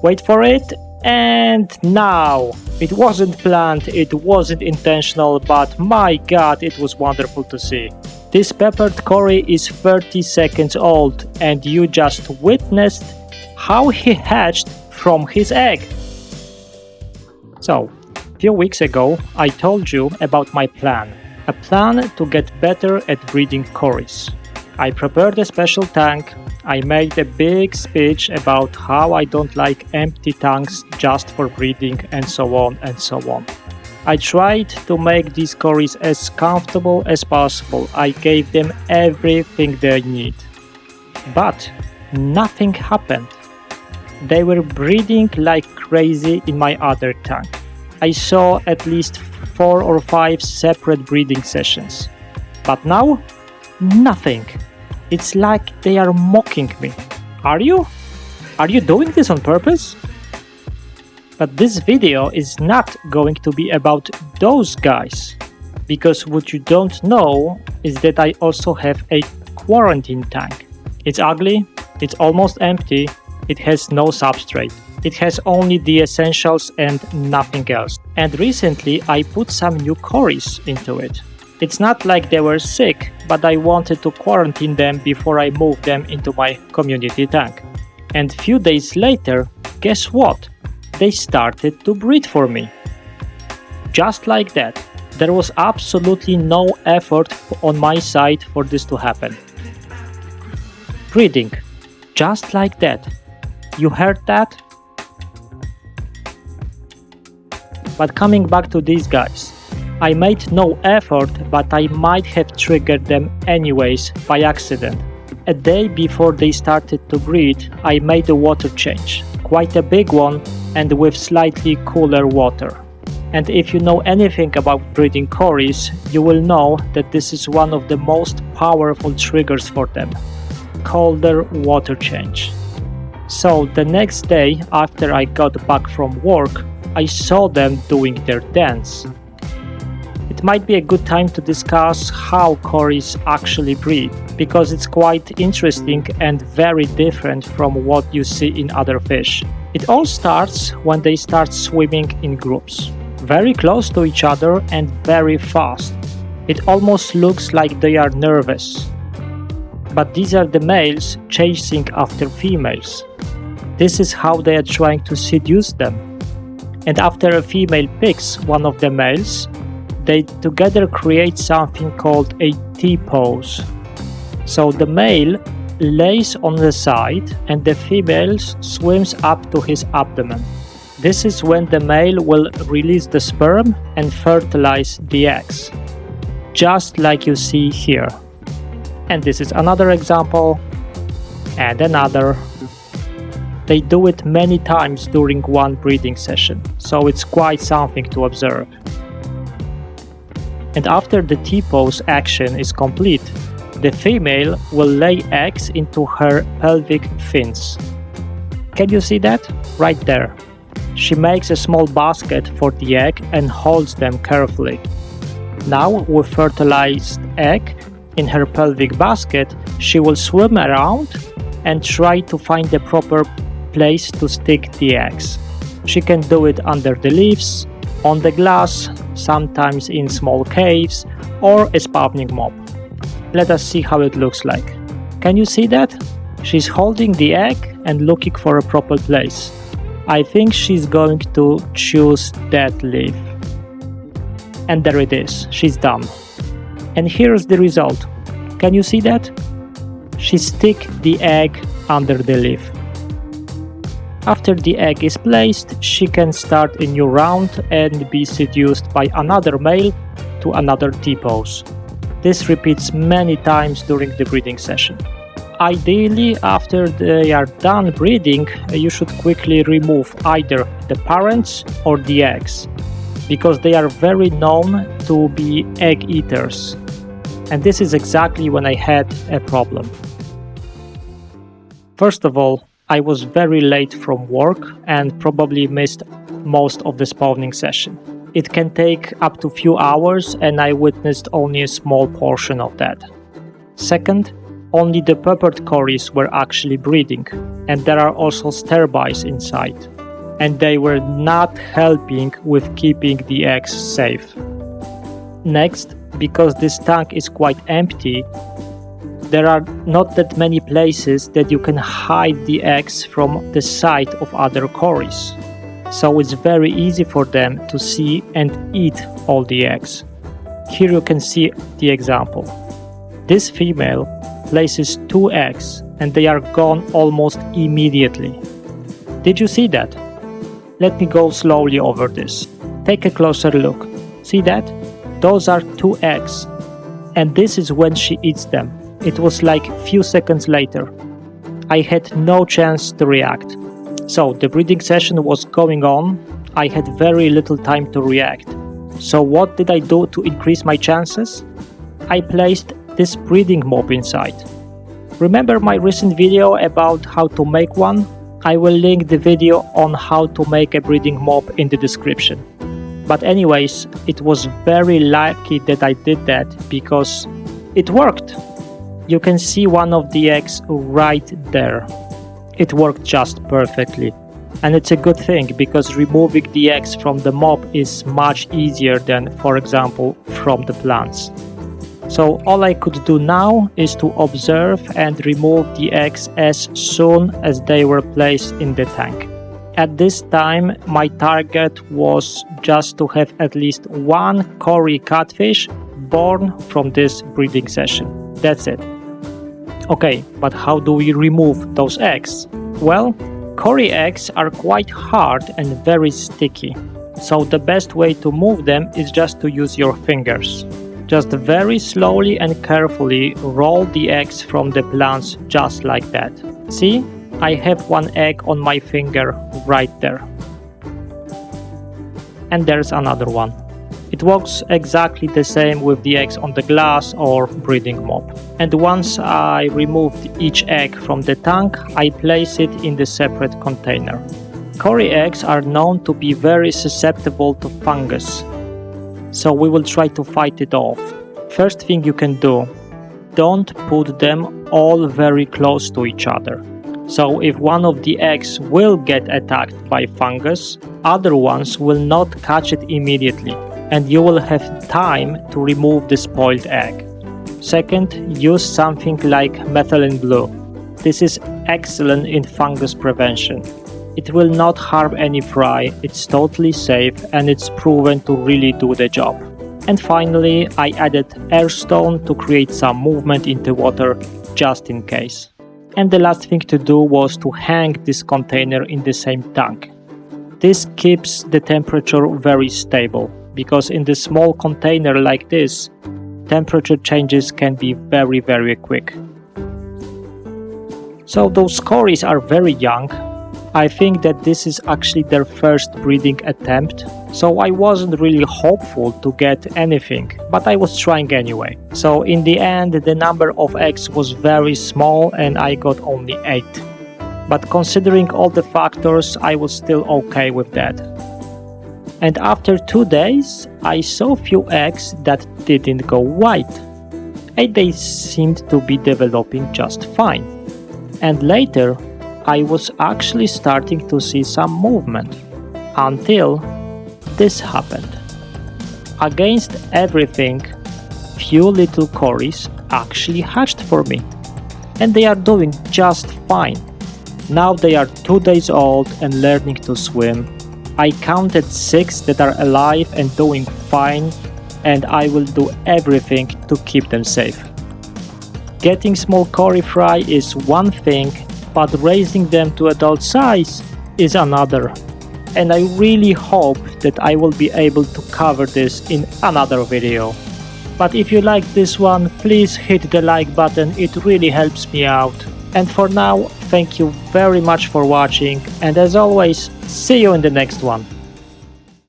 Wait for it, and now! It wasn't planned, it wasn't intentional, but my god, it was wonderful to see. This peppered Cory is 30 seconds old, and you just witnessed how he hatched from his egg. So, a few weeks ago, I told you about my plan. A plan to get better at breeding Corys. I prepared a special tank. I made a big speech about how I don't like empty tanks just for breeding and so on and so on. I tried to make these Corys as comfortable as possible. I gave them everything they need. But nothing happened. They were breeding like crazy in my other tank. I saw at least 4 or 5 separate breeding sessions. But now, nothing. It's like they are mocking me. Are you? Are you doing this on purpose? But this video is not going to be about those guys. Because what you don't know is that I also have a quarantine tank. It's ugly, it's almost empty, it has no substrate. It has only the essentials and nothing else. And recently I put some new Corys into it. It's not like they were sick, but I wanted to quarantine them before I moved them into my community tank. And few days later, guess what? They started to breed for me. Just like that. There was absolutely no effort on my side for this to happen. Breeding. Just like that. You heard that? But coming back to these guys, I made no effort, but I might have triggered them anyways by accident. A day before they started to breed, I made a water change, quite a big one and with slightly cooler water. And if you know anything about breeding Corys, you will know that this is one of the most powerful triggers for them. Colder water change. So the next day after I got back from work, I saw them doing their dance. It might be a good time to discuss how Corys actually breed, because it's quite interesting and very different from what you see in other fish. It all starts when they start swimming in groups, very close to each other and very fast. It almost looks like they are nervous. But these are the males chasing after females. This is how they are trying to seduce them. And after a female picks one of the males, they together create something called a T-pose. So the male lays on the side and the female swims up to his abdomen. This is when the male will release the sperm and fertilize the eggs, just like you see here. And this is another example, and another. They do it many times during one breeding session, so it's quite something to observe. And after the T-pose action is complete, the female will lay eggs into her pelvic fins. Can you see that? Right there. She makes a small basket for the egg and holds them carefully. Now, with fertilized egg in her pelvic basket, she will swim around and try to find the proper place to stick the eggs. She can do it under the leaves, on the glass, sometimes in small caves, or a spawning mob. Let us see how it looks like. Can you see that? She's holding the egg and looking for a proper place. I think she's going to choose that leaf. And there it is, she's done. And here's the result. Can you see that? She sticks the egg under the leaf. After the egg is placed, she can start a new round and be seduced by another male to another T-pose. This repeats many times during the breeding session. Ideally, after they are done breeding, you should quickly remove either the parents or the eggs, because they are very known to be egg eaters. And this is exactly when I had a problem. First of all, I was very late from work and probably missed most of the spawning session. It can take up to few hours and I witnessed only a small portion of that. Second, only the peppered Corys were actually breeding, and there are also sterbies inside, and they were not helping with keeping the eggs safe. Next, because this tank is quite empty, there are not that many places that you can hide the eggs from the sight of other Corys. So it's very easy for them to see and eat all the eggs. Here you can see the example. This female places 2 eggs and they are gone almost immediately. Did you see that? Let me go slowly over this. Take a closer look. See that? Those are 2 eggs. And this is when she eats them. It was like a few seconds later. I had no chance to react. So the breeding session was going on. I had very little time to react. So what did I do to increase my chances? I placed this breeding mob inside. Remember my recent video about how to make one? I will link the video on how to make a breeding mob in the description. But anyways, it was very lucky that I did that because it worked. You can see one of the eggs right there. It worked just perfectly. And it's a good thing because removing the eggs from the mob is much easier than, for example, from the plants. So all I could do now is to observe and remove the eggs as soon as they were placed in the tank. At this time, my target was just to have at least 1 Cory catfish born from this breeding session. That's it. Okay, but how do we remove those eggs? Well, Cory eggs are quite hard and very sticky. So the best way to move them is just to use your fingers. Just very slowly and carefully roll the eggs from the plants just like that. See? I have 1 egg on my finger right there. And there's another one. It works exactly the same with the eggs on the glass or breeding mob. And once I removed each egg from the tank, I place it in the separate container. Cory eggs are known to be very susceptible to fungus. So we will try to fight it off. First thing you can do, don't put them all very close to each other. So if one of the eggs will get attacked by fungus, other ones will not catch it immediately, and you will have time to remove the spoiled egg. Second, use something like methylene blue. This is excellent in fungus prevention. It will not harm any fry, it's totally safe, and it's proven to really do the job. And finally, I added airstone to create some movement in the water just in case. And the last thing to do was to hang this container in the same tank. This keeps the temperature very stable, because in the small container like this, temperature changes can be very, very quick. So those Corys are very young. I think that this is actually their first breeding attempt, so I wasn't really hopeful to get anything, but I was trying anyway. So in the end, the number of eggs was very small and I got only 8. But considering all the factors, I was still okay with that. And after 2 days, I saw few eggs that didn't go white, and they seemed to be developing just fine. And later, I was actually starting to see some movement, until this happened. Against everything, few little Corys actually hatched for me, and they are doing just fine. Now they are 2 days old and learning to swim. I counted 6 that are alive and doing fine, and I will do everything to keep them safe. Getting small Cory fry is one thing, but raising them to adult size is another. And I really hope that I will be able to cover this in another video. But if you like this one, please hit the like button, it really helps me out. And for now, thank you very much for watching, and as always, see you in the next one.